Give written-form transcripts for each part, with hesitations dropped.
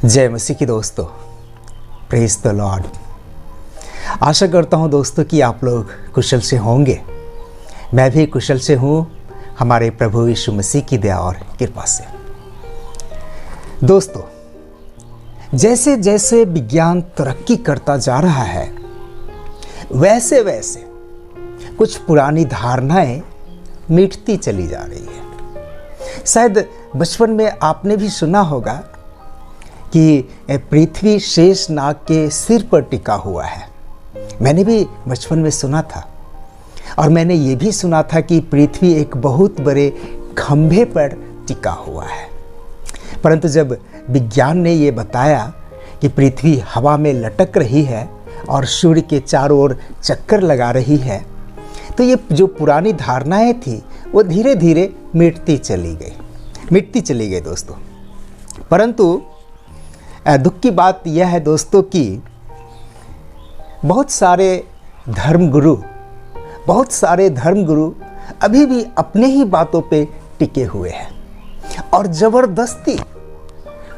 जय मसीह की दोस्तों, प्रेज द लॉर्ड। आशा करता हूँ दोस्तों कि आप लोग कुशल से होंगे। मैं भी कुशल से हूँ हमारे प्रभु यीशु मसीह की दया और कृपा से। दोस्तों, जैसे जैसे विज्ञान तरक्की करता जा रहा है वैसे वैसे कुछ पुरानी धारणाएं मिटती चली जा रही है। शायद बचपन में आपने भी सुना होगा कि पृथ्वी शेष नाग के सिर पर टिका हुआ है। मैंने भी बचपन में सुना था और मैंने ये भी सुना था कि पृथ्वी एक बहुत बड़े खंभे पर टिका हुआ है। परंतु जब विज्ञान ने ये बताया कि पृथ्वी हवा में लटक रही है और सूर्य के चारों ओर चक्कर लगा रही है, तो ये जो पुरानी धारणाएं थी वो धीरे धीरे मिटती चली गई दोस्तों। परंतु दुख की बात यह है दोस्तों कि बहुत सारे धर्मगुरु अभी भी अपने ही बातों पे टिके हुए हैं और जबरदस्ती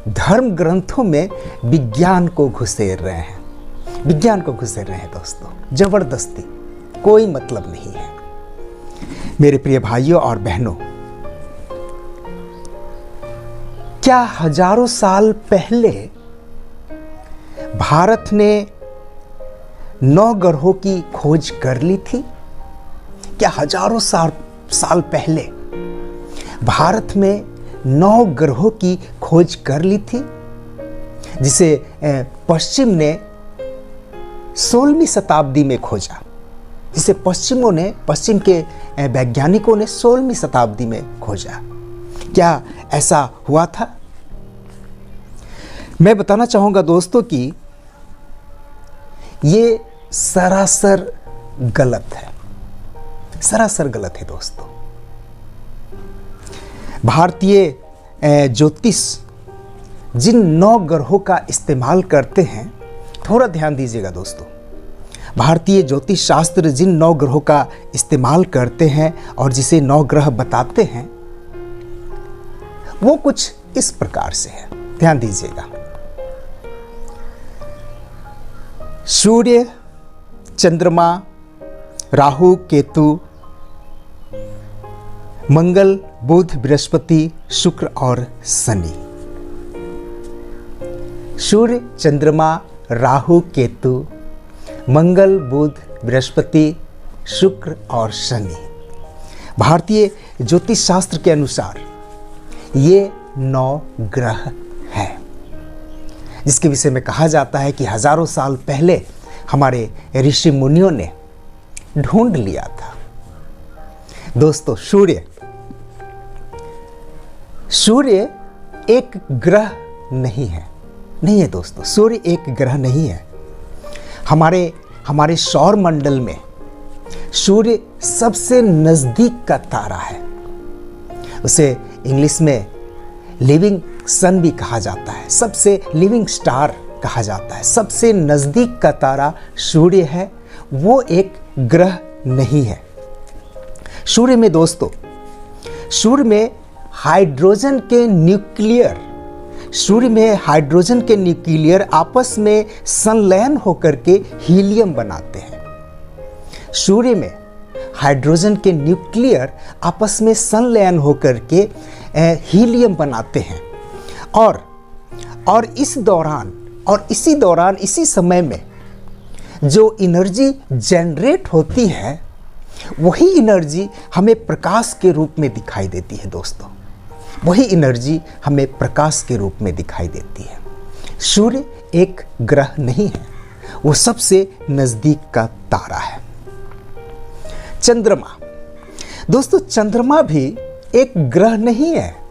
धर्म ग्रंथों में विज्ञान को घुसेर रहे हैं दोस्तों। जबरदस्ती, कोई मतलब नहीं है। मेरे प्रिय भाइयों और बहनों, क्या हजारों साल पहले भारत ने 9 ग्रहों की खोज कर ली थी? क्या हजारों साल पहले भारत में 9 ग्रहों की खोज कर ली थी, जिसे पश्चिम ने 16वीं शताब्दी में खोजा, जिसे पश्चिम के वैज्ञानिकों ने 16वीं शताब्दी में खोजा? क्या ऐसा हुआ था? मैं बताना चाहूंगा दोस्तों कि ये सरासर गलत है दोस्तों। भारतीय ज्योतिष जिन 9 ग्रहों का इस्तेमाल करते हैं, थोड़ा ध्यान दीजिएगा दोस्तों। भारतीय ज्योतिष शास्त्र जिन 9 ग्रहों का इस्तेमाल करते हैं और जिसे 9 ग्रह बताते हैं, वो कुछ इस प्रकार से है। ध्यान दीजिएगा। सूर्य, चंद्रमा, राहु, केतु, मंगल, बुध, बृहस्पति, शुक्र और शनि। सूर्य, चंद्रमा, राहु, केतु, मंगल, बुध, बृहस्पति, शुक्र और शनि। भारतीय ज्योतिष शास्त्र के अनुसार ये 9 ग्रह हैं, जिसके विषय में कहा जाता है कि हजारों साल पहले हमारे ऋषि मुनियों ने ढूंढ लिया था। दोस्तों, सूर्य एक ग्रह नहीं है दोस्तों। सूर्य एक ग्रह नहीं है। हमारे सौर मंडल में सूर्य सबसे नजदीक का तारा है। उसे इंग्लिश में लिविंग सन भी कहा जाता है, सबसे लिविंग स्टार कहा जाता है। सबसे नजदीक का तारा सूर्य है, वो एक ग्रह नहीं है। सूर्य में हाइड्रोजन के न्यूक्लियर आपस में संलयन होकर के हीलियम बनाते हैं। सूर्य में हाइड्रोजन के न्यूक्लियर आपस में संलयन होकर के हीलियम बनाते हैं और इसी समय में जो एनर्जी जनरेट होती है, वही एनर्जी हमें प्रकाश के रूप में दिखाई देती है दोस्तों। सूर्य एक ग्रह नहीं है, वो सबसे नजदीक का तारा है। चंद्रमा, दोस्तों, चंद्रमा भी एक ग्रह नहीं है।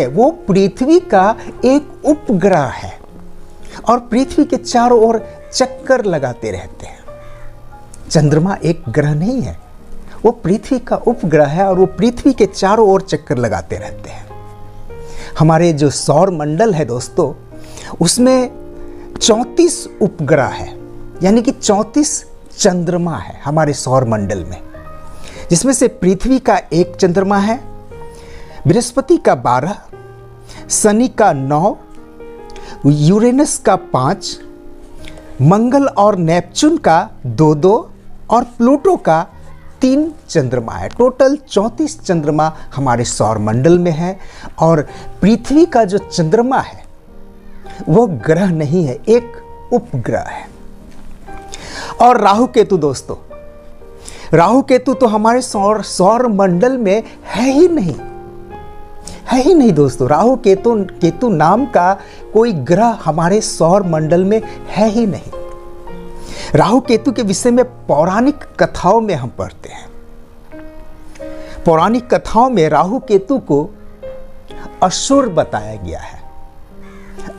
वो पृथ्वी का एक उपग्रह है और पृथ्वी के चारों ओर चक्कर लगाते रहते हैं। चंद्रमा एक ग्रह नहीं है, वो पृथ्वी का उपग्रह है और वो पृथ्वी के चारों ओर चक्कर लगाते रहते हैं। हमारे जो सौर मंडल है दोस्तों, उसमें 34 उपग्रह है, यानी कि 34 चंद्रमा है हमारे सौर मंडल में, जिसमें से पृथ्वी का 1 चंद्रमा है, बृहस्पति का 12, शनि का 9, यूरेनस का 5, मंगल और नेपच्यून का 2-2 और प्लूटो का 3 चंद्रमा है। टोटल 34 चंद्रमा हमारे सौर मंडल में है। और पृथ्वी का जो चंद्रमा है वो ग्रह नहीं है, एक उपग्रह है। और राहु केतु दोस्तों, राहु केतु तो हमारे सौर मंडल में है ही नहीं दोस्तों। राहु केतु नाम का कोई ग्रह हमारे सौर मंडल में है ही नहीं। राहु केतु के विषय में पौराणिक कथाओं में हम पढ़ते हैं। पौराणिक कथाओं में राहु केतु को असुर बताया गया है,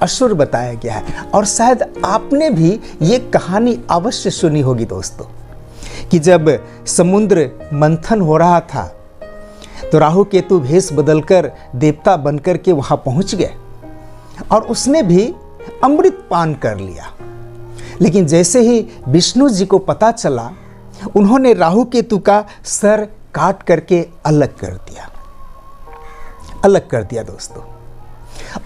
असुर बताया गया है। और शायद आपने भी ये कहानी अवश्य सुनी होगी दोस्तों, कि जब समुद्र मंथन हो रहा था तो राहु केतु भेष बदलकर देवता बनकर के वहां पहुंच गए और उसने भी अमृत पान कर लिया। लेकिन जैसे ही विष्णु जी को पता चला, उन्होंने राहु केतु का सर काट करके अलग कर दिया दोस्तों।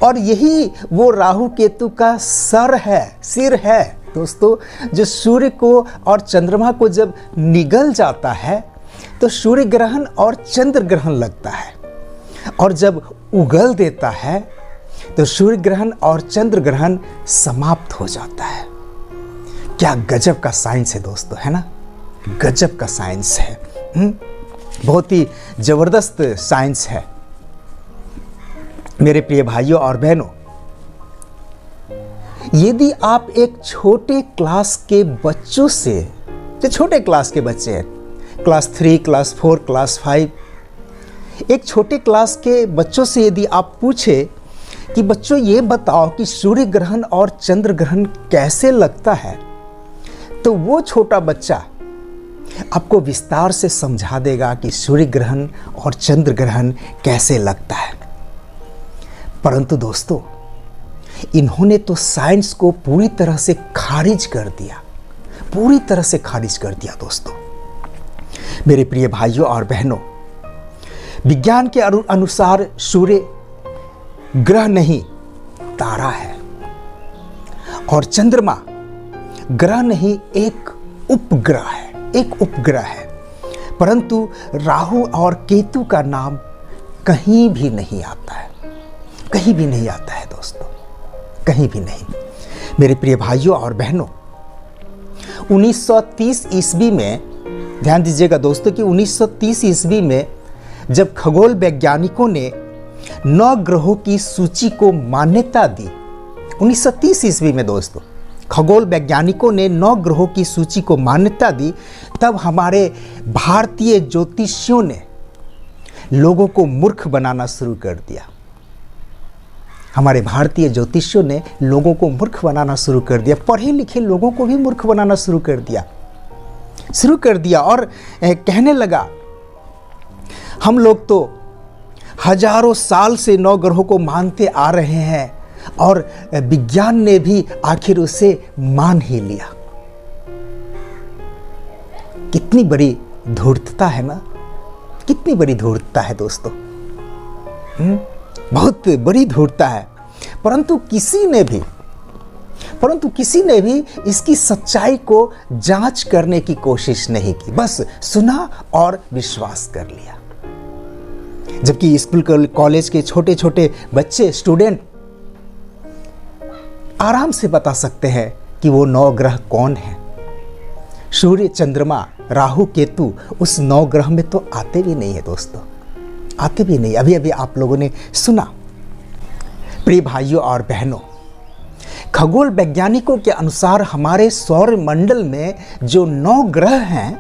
और यही वो राहु केतु का सिर है दोस्तों, जो सूर्य को और चंद्रमा को जब निगल जाता है तो सूर्य ग्रहण और चंद्र ग्रहण लगता है, और जब उगल देता है तो सूर्य ग्रहण और चंद्र ग्रहण समाप्त हो जाता है। क्या गजब का साइंस है दोस्तों, है ना? गजब का साइंस है। बहुत ही जबरदस्त साइंस है। मेरे प्रिय भाइयों और बहनों, यदि आप एक छोटे क्लास के बच्चों से, जो छोटे क्लास के बच्चे हैं, क्लास 3, क्लास 4, क्लास 5, एक छोटे क्लास के बच्चों से यदि आप पूछे कि बच्चों ये बताओ कि सूर्य ग्रहण और चंद्र ग्रहण कैसे लगता है, तो वो छोटा बच्चा आपको विस्तार से समझा देगा कि सूर्य ग्रहण और चंद्र ग्रहण कैसे लगता है। परंतु दोस्तों, इन्होंने तो साइंस को पूरी तरह से खारिज कर दिया, पूरी तरह से खारिज कर दिया दोस्तों। मेरे प्रिय भाइयों और बहनों, विज्ञान के अनुसार सूर्य ग्रह नहीं, तारा है, और चंद्रमा ग्रह नहीं, एक उपग्रह है, एक उपग्रह है। परंतु राहु और केतु का नाम कहीं भी नहीं आता है, कहीं भी नहीं आता है दोस्तों, कहीं भी नहीं। मेरे प्रिय भाइयों और बहनों, 1930 ईस्वी में, ध्यान दीजिएगा दोस्तों कि 1930 ईस्वी में जब खगोल वैज्ञानिकों ने 9 ग्रहों की सूची को मान्यता दी, 1930 ईस्वी में दोस्तों खगोल वैज्ञानिकों ने 9 ग्रहों की सूची को मान्यता दी, तब हमारे भारतीय ज्योतिषियों ने लोगों को मूर्ख बनाना शुरू कर दिया। हमारे भारतीय ज्योतिषियों ने लोगों को मूर्ख बनाना शुरू कर दिया, पढ़े लिखे लोगों को भी मूर्ख बनाना शुरू कर दिया और कहने लगा, हम लोग तो हजारों साल से 9 ग्रहों को मानते आ रहे हैं और विज्ञान ने भी आखिर उसे मान ही लिया। कितनी बड़ी धूर्तता है ना, कितनी बड़ी धूर्तता है दोस्तों, बहुत बड़ी धूर्तता है। परंतु किसी ने भी इसकी सच्चाई को जांच करने की कोशिश नहीं की, बस सुना और विश्वास कर लिया। जबकि स्कूल कॉलेज के छोटे छोटे बच्चे, स्टूडेंट आराम से बता सकते हैं कि वो 9 ग्रह कौन है। सूर्य, चंद्रमा, राहु, केतु उस 9 ग्रह में तो आते भी नहीं है दोस्तों, आते भी नहीं। अभी अभी आप लोगों ने सुना। प्रिय भाइयों और बहनों, खगोल वैज्ञानिकों के अनुसार हमारे सौर मंडल में जो 9 ग्रह हैं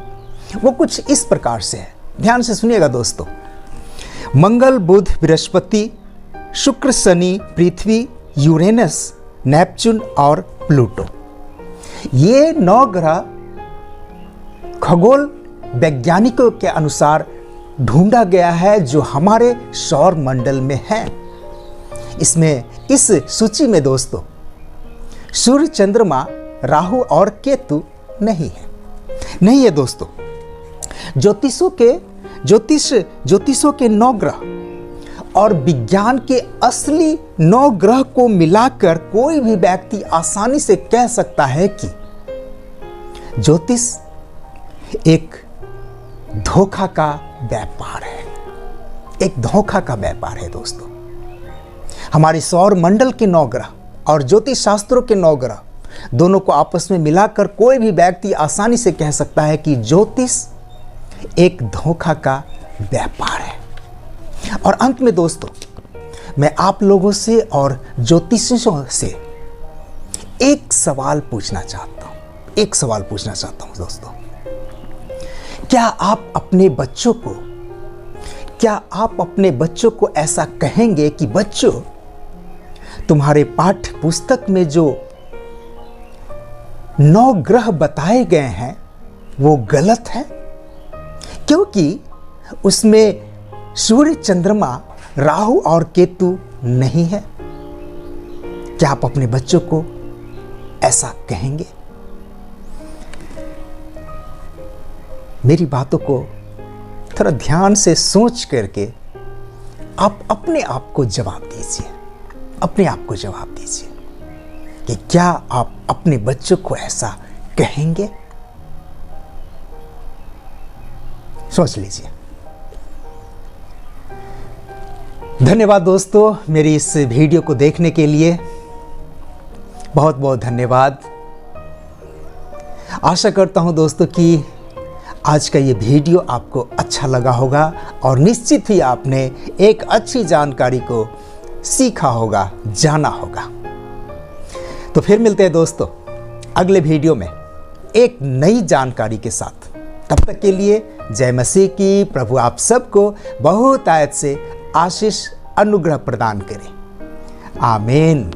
वो कुछ इस प्रकार से है। ध्यान से सुनिएगा दोस्तों। मंगल, बुध, बृहस्पति, शुक्र, शनि, पृथ्वी, यूरेनस, नेपच्यून और प्लूटो, ये 9 ग्रह खगोल वैज्ञानिकों के अनुसार ढूंढा गया है जो हमारे सौर मंडल में है। इसमें, इस सूची में दोस्तों सूर्य, चंद्रमा, राहु और केतु नहीं है दोस्तों। ज्योतिषों के 9 ग्रह और विज्ञान के असली 9 ग्रह को मिलाकर कोई भी व्यक्ति आसानी से कह सकता है कि ज्योतिष एक धोखा का व्यापार है। एक धोखा का व्यापार है दोस्तों। हमारे सौर मंडल के 9 ग्रह और ज्योतिष शास्त्रों के 9 ग्रह दोनों को आपस में मिलाकर कोई भी व्यक्ति आसानी से कह सकता है कि ज्योतिष एक धोखा का व्यापार है। और अंत में दोस्तों, मैं आप लोगों से और ज्योतिषियों से एक सवाल पूछना चाहता हूं दोस्तों। क्या आप अपने बच्चों को ऐसा कहेंगे कि बच्चों, तुम्हारे पाठ्य पुस्तक में जो 9 ग्रह बताए गए हैं वो गलत है, क्योंकि उसमें सूर्य, चंद्रमा, राहु और केतु नहीं है? क्या आप अपने बच्चों को ऐसा कहेंगे? मेरी बातों को थोड़ा ध्यान से सोच करके आप अपने आप को जवाब दीजिए कि क्या आप अपने बच्चों को ऐसा कहेंगे? सोच लीजिए। धन्यवाद दोस्तों, मेरी इस वीडियो को देखने के लिए बहुत बहुत धन्यवाद। आशा करता हूं दोस्तों कि आज का ये वीडियो आपको अच्छा लगा होगा और निश्चित ही आपने एक अच्छी जानकारी को सीखा होगा, जाना होगा। तो फिर मिलते हैं दोस्तों अगले वीडियो में एक नई जानकारी के साथ। तब तक के लिए जय मसीह की। प्रभु आप सबको बहुत आयत से आशीष अनुग्रह प्रदान करें। आमीन।